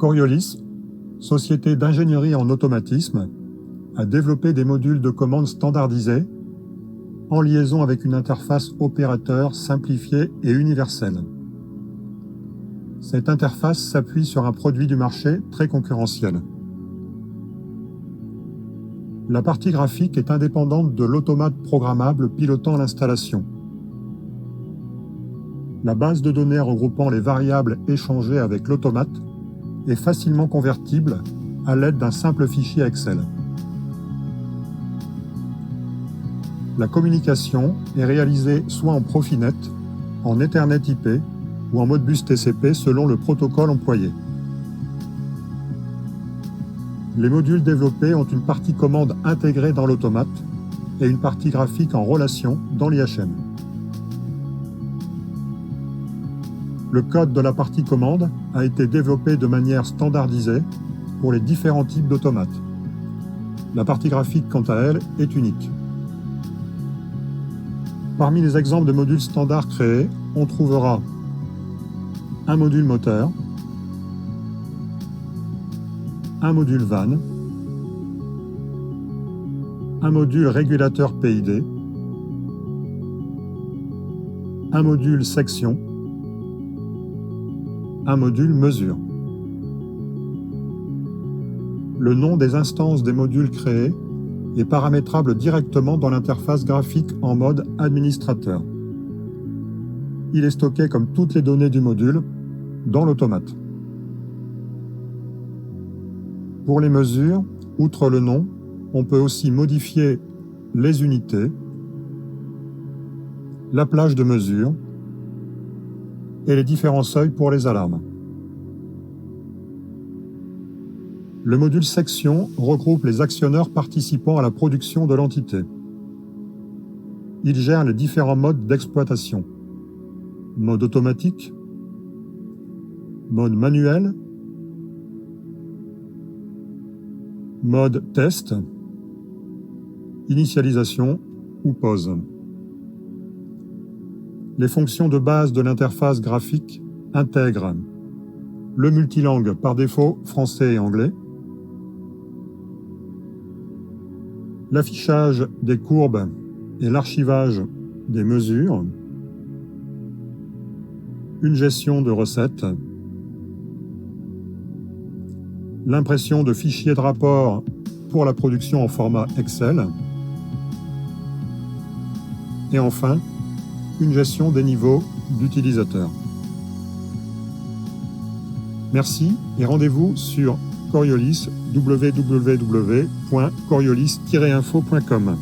Coriolis, société d'ingénierie en automatisme, a développé des modules de commande standardisés en liaison avec une interface opérateur simplifiée et universelle. Cette interface s'appuie sur un produit du marché très concurrentiel. La partie graphique est indépendante de l'automate programmable pilotant l'installation. La base de données regroupant les variables échangées avec l'automate est facilement convertible à l'aide d'un simple fichier Excel. La communication est réalisée soit en Profinet, en Ethernet IP ou en Modbus TCP selon le protocole employé. Les modules développés ont une partie commande intégrée dans l'automate et une partie graphique en relation dans l'IHM. Le code de la partie commande a été développé de manière standardisée pour les différents types d'automates. La partie graphique, quant à elle, est unique. Parmi les exemples de modules standards créés, on trouvera un module moteur, un module VAN, un module régulateur PID, un module section, un module mesure. Le nom des instances des modules créés est paramétrable directement dans l'interface graphique en mode administrateur. Il est stocké comme toutes les données du module dans l'automate. Pour les mesures, outre le nom, on peut aussi modifier les unités, la plage de mesure et les différents seuils pour les alarmes. Le module section regroupe les actionneurs participant à la production de l'entité. Il gère les différents modes d'exploitation. Mode automatique, mode manuel, mode test, initialisation ou pause. Les fonctions de base de l'interface graphique intègrent le multilangue par défaut français et anglais, l'affichage des courbes et l'archivage des mesures, une gestion de recettes, l'impression de fichiers de rapport pour la production en format Excel, et enfin, une gestion des niveaux d'utilisateurs. Merci et rendez-vous sur Coriolis, www.coriolis-info.com.